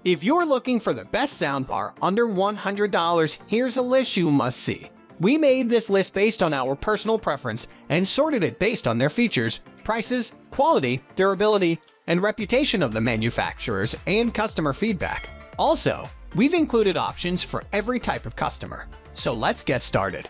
If you're looking for the best soundbar under $100, here's a list you must see. We made this list based on our personal preference and sorted it based on their features, prices, quality, durability, and reputation of the manufacturers and customer feedback. Also, we've included options for every type of customer. So let's get started.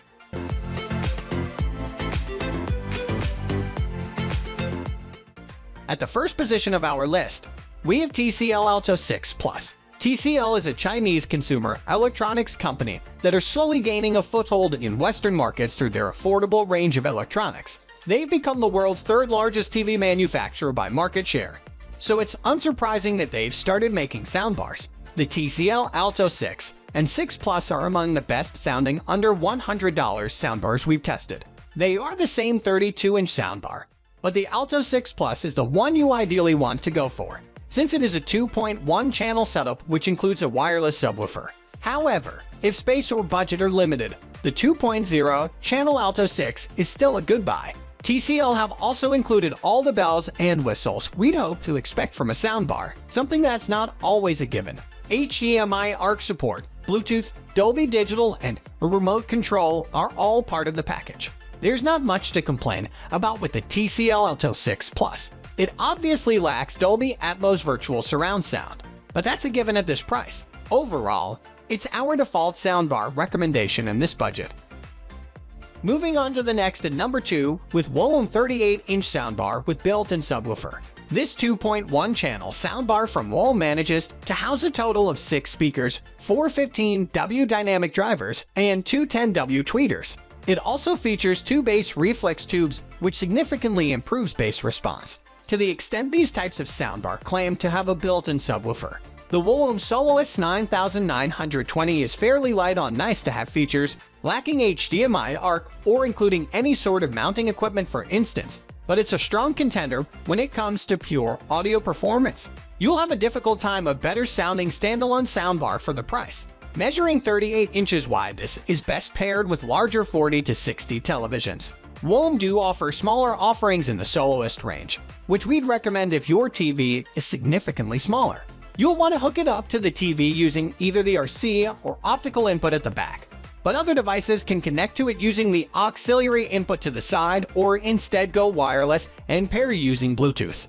At the first position of our list, we have TCL Alto 6 Plus. TCL is a Chinese consumer electronics company that are slowly gaining a foothold in Western markets through their affordable range of electronics. They've become the world's third largest TV manufacturer by market share, so it's unsurprising that they've started making soundbars. The TCL Alto 6 and 6 Plus are among the best sounding under $100 soundbars we've tested. They are the same 32-inch soundbar, but the Alto 6 Plus is the one you ideally want to go for, since it is a 2.1 channel setup which includes a wireless subwoofer. However, if space or budget are limited, the 2.0 channel Alto 6 is still a good buy. TCL have also included all the bells and whistles we'd hope to expect from a soundbar, something that's not always a given. HDMI ARC support, Bluetooth, Dolby Digital, and a remote control are all part of the package. There's not much to complain about with the TCL Alto 6 Plus. It obviously lacks Dolby Atmos virtual surround sound, but that's a given at this price. Overall, it's our default soundbar recommendation in this budget. Moving on to the next at number 2 with Wohome 38-inch soundbar with built-in subwoofer. This 2.1 channel soundbar from Wohome manages to house a total of 6 speakers, 4 15W dynamic drivers, and 2 10W tweeters. It also features 2 bass reflex tubes, which significantly improves bass response, to the extent these types of soundbar claim to have a built-in subwoofer. The WOLLON Soloist 9920 is fairly light on nice-to-have features, lacking HDMI ARC or including any sort of mounting equipment for instance, but it's a strong contender when it comes to pure audio performance. You'll have a difficult time a better-sounding standalone soundbar for the price. Measuring 38 inches wide, this is best paired with larger 40 to 60 televisions. Wohome do offer smaller offerings in the Soloist range, which we'd recommend if your TV is significantly smaller. You'll want to hook it up to the TV using either the RC or optical input at the back, but other devices can connect to it using the auxiliary input to the side or instead go wireless and pair using Bluetooth.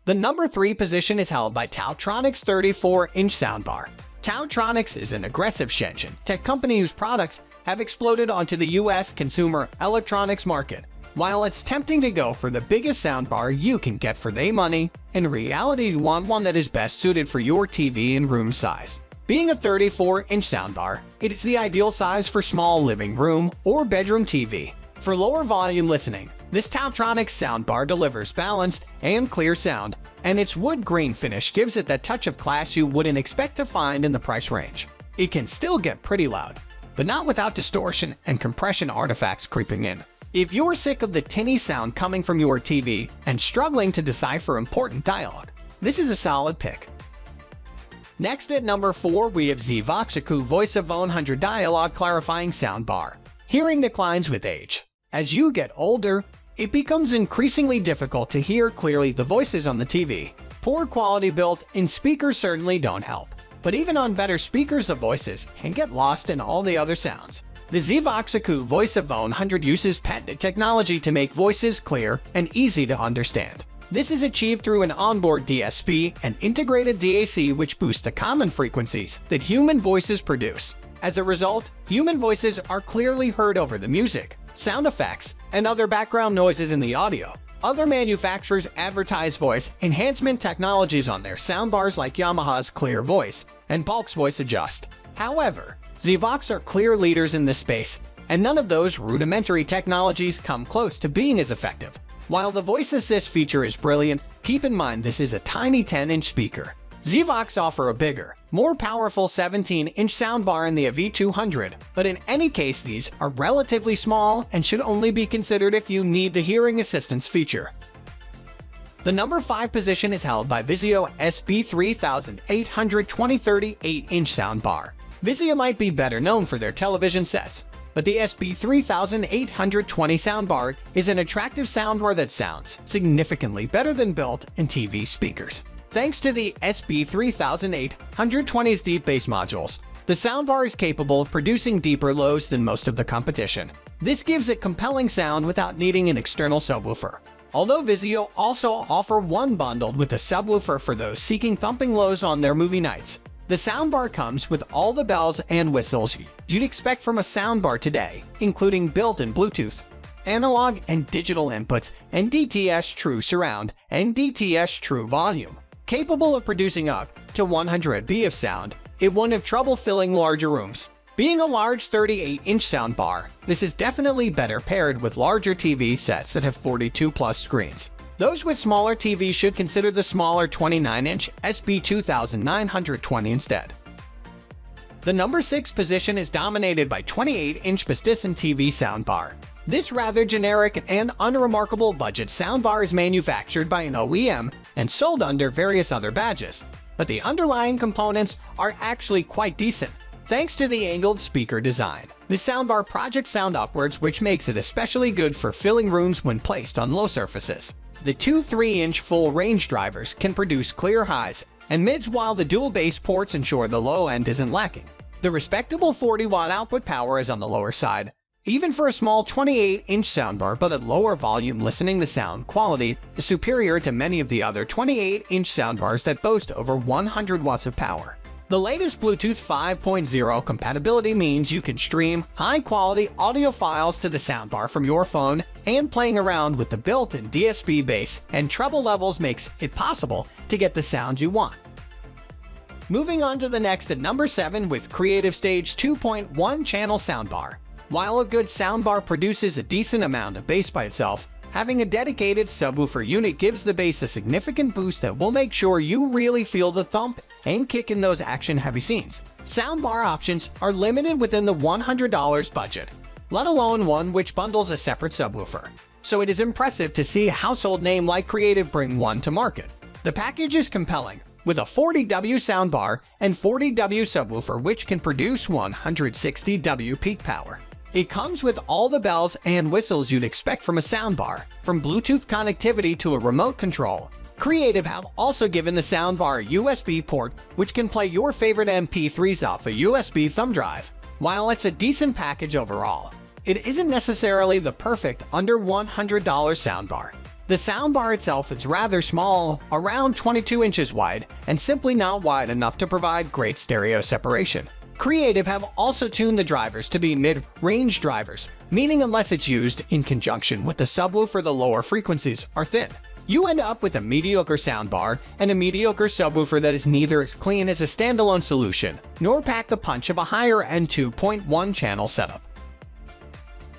The number 3 position is held by TaoTronics 34-inch soundbar. TaoTronics is an aggressive Shenzhen tech company whose products have exploded onto the US consumer electronics market. While it's tempting to go for the biggest soundbar you can get for their money, in reality you want one that is best suited for your TV and room size. Being a 34-inch soundbar, it is the ideal size for small living room or bedroom TV. For lower volume listening, this TaoTronics soundbar delivers balanced and clear sound, and its wood grain finish gives it that touch of class you wouldn't expect to find in the price range. It can still get pretty loud, but not without distortion and compression artifacts creeping in. If you're sick of the tinny sound coming from your TV and struggling to decipher important dialogue, this is a solid pick. Next at number 4 we have ZVOX AccuVoice AV100 Dialogue Clarifying Soundbar. Hearing declines with age. As you get older, it becomes increasingly difficult to hear clearly the voices on the TV. Poor quality built-in speakers certainly don't help, but even on better speakers the voices can get lost in all the other sounds. The ZVOX AccuVoice AV100 uses patented technology to make voices clear and easy to understand. This is achieved through an onboard DSP and integrated DAC which boosts the common frequencies that human voices produce. As a result, human voices are clearly heard over the music, sound effects, and other background noises in the audio. Other manufacturers advertise voice enhancement technologies on their soundbars like Yamaha's Clear Voice and Bulk's Voice Adjust. However, ZVOX are clear leaders in this space, and none of those rudimentary technologies come close to being as effective. While the voice assist feature is brilliant, keep in mind this is a tiny 10-inch speaker. ZVOX offer a bigger, more powerful 17-inch soundbar in the AV200, but in any case these are relatively small and should only be considered if you need the hearing assistance feature. The number 5 position is held by Vizio SB3820 38-inch soundbar. Vizio might be better known for their television sets, but the SB3820 soundbar is an attractive soundbar that sounds significantly better than built-in TV speakers. Thanks to the SB3820's deep bass modules, the soundbar is capable of producing deeper lows than most of the competition. This gives it compelling sound without needing an external subwoofer. Although Vizio also offer one bundled with a subwoofer for those seeking thumping lows on their movie nights, the soundbar comes with all the bells and whistles you'd expect from a soundbar today, including built-in Bluetooth, analog and digital inputs, and DTS True Surround and DTS True Volume. Capable of producing up to 100 dB of sound, it won't have trouble filling larger rooms. Being a large 38-inch soundbar, this is definitely better paired with larger TV sets that have 42+ screens. Those with smaller TVs should consider the smaller 29-inch SB2920 instead. The number 6 position is dominated by 28-inch Bestisan TV Sound Bar. This rather generic and unremarkable budget soundbar is manufactured by an OEM and sold under various other badges, but the underlying components are actually quite decent. Thanks to the angled speaker design, the soundbar projects sound upwards, which makes it especially good for filling rooms when placed on low surfaces. The two 3-inch full-range drivers can produce clear highs and mids, while the dual bass ports ensure the low end isn't lacking. The respectable 40-watt output power is on the lower side, even for a small 28-inch soundbar, but at lower volume listening, the sound quality is superior to many of the other 28-inch soundbars that boast over 100 watts of power. The latest Bluetooth 5.0 compatibility means you can stream high-quality audio files to the soundbar from your phone, and playing around with the built-in DSP bass and treble levels makes it possible to get the sound you want. Moving on to the next at number 7 with Creative Stage 2.1 channel soundbar. While a good soundbar produces a decent amount of bass by itself, having a dedicated subwoofer unit gives the bass a significant boost that will make sure you really feel the thump and kick in those action-heavy scenes. Soundbar options are limited within the $100 budget, let alone one which bundles a separate subwoofer. So it is impressive to see a household name like Creative bring one to market. The package is compelling, with a 40W soundbar and 40W subwoofer which can produce 160W peak power. It comes with all the bells and whistles you'd expect from a soundbar, from Bluetooth connectivity to a remote control. Creative have also given the soundbar a USB port, which can play your favorite MP3s off a USB thumb drive. While it's a decent package overall, it isn't necessarily the perfect under $100 soundbar. The soundbar itself is rather small, around 22 inches wide, and simply not wide enough to provide great stereo separation. Creative have also tuned the drivers to be mid-range drivers, meaning unless it's used in conjunction with the subwoofer, the lower frequencies are thin. You end up with a mediocre soundbar and a mediocre subwoofer that is neither as clean as a standalone solution, nor pack the punch of a higher-end 2.1 channel setup.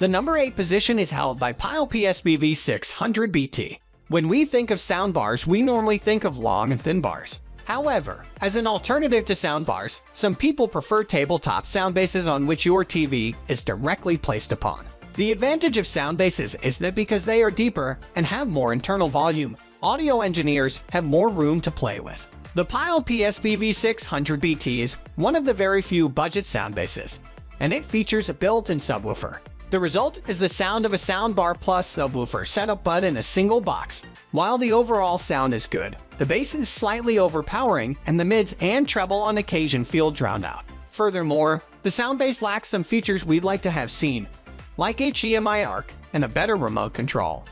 The number 8 position is held by Pyle PSBV600BT. When we think of soundbars, we normally think of long and thin bars. However, as an alternative to soundbars, some people prefer tabletop sound bases on which your TV is directly placed upon. The advantage of sound bases is that because they are deeper and have more internal volume, audio engineers have more room to play with. The Pyle PSBV600BT is one of the very few budget sound bases, and it features a built-in subwoofer. The result is the sound of a soundbar plus subwoofer setup but in a single box. While the overall sound is good, the bass is slightly overpowering and the mids and treble on occasion feel drowned out. Furthermore, the sound bass lacks some features we'd like to have seen, like HDMI ARC and a better remote control.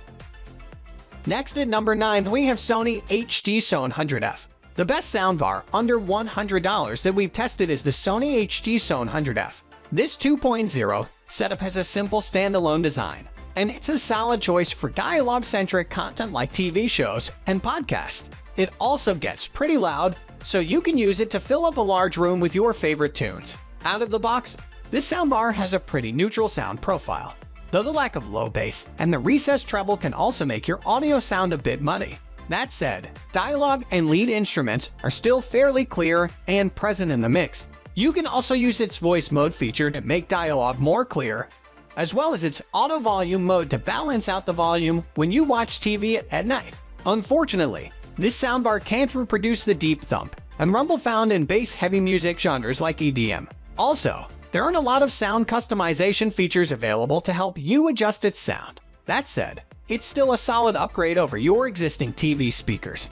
Next at number 9 we have Sony HD Zone 100F. The best soundbar under $100 that we've tested is the Sony HD Zone 100F. This 2.0 setup has a simple standalone design, and it's a solid choice for dialogue-centric content like TV shows and podcasts. It also gets pretty loud, so you can use it to fill up a large room with your favorite tunes. Out of the box, this soundbar has a pretty neutral sound profile, though the lack of low bass and the recessed treble can also make your audio sound a bit muddy. That said, dialogue and lead instruments are still fairly clear and present in the mix. You can also use its voice mode feature to make dialogue more clear, as well as its auto volume mode to balance out the volume when you watch TV at night. Unfortunately, this soundbar can't reproduce the deep thump and rumble found in bass-heavy music genres like EDM. Also, there aren't a lot of sound customization features available to help you adjust its sound. That said, it's still a solid upgrade over your existing TV speakers.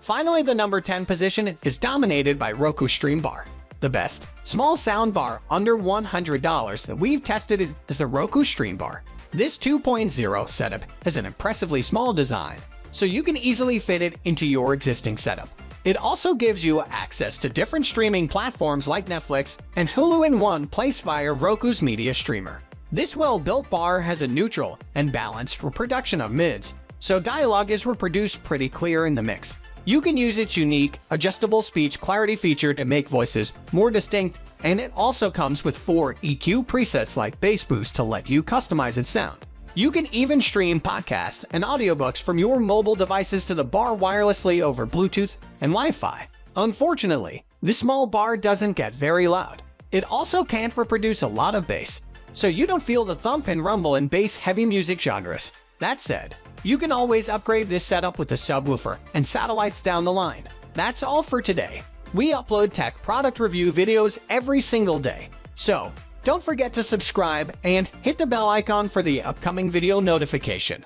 Finally, the number 10 position is dominated by Roku Stream Bar. The best small sound bar under $100 that we've tested is the Roku Stream Bar. This 2.0 setup has an impressively small design, so you can easily fit it into your existing setup. It also gives you access to different streaming platforms like Netflix and Hulu in one place via Roku's media streamer. This well-built bar has a neutral and balanced reproduction of mids, so dialogue is reproduced pretty clear in the mix. You can use its unique, adjustable speech clarity feature to make voices more distinct, and it also comes with 4 EQ presets like bass boost to let you customize its sound. You can even stream podcasts and audiobooks from your mobile devices to the bar wirelessly over Bluetooth and Wi-Fi. Unfortunately, this small bar doesn't get very loud. It also can't reproduce a lot of bass, so you don't feel the thump and rumble in bass-heavy music genres. That said, you can always upgrade this setup with a subwoofer and satellites down the line. That's all for today. We upload tech product review videos every single day, so don't forget to subscribe and hit the bell icon for the upcoming video notification.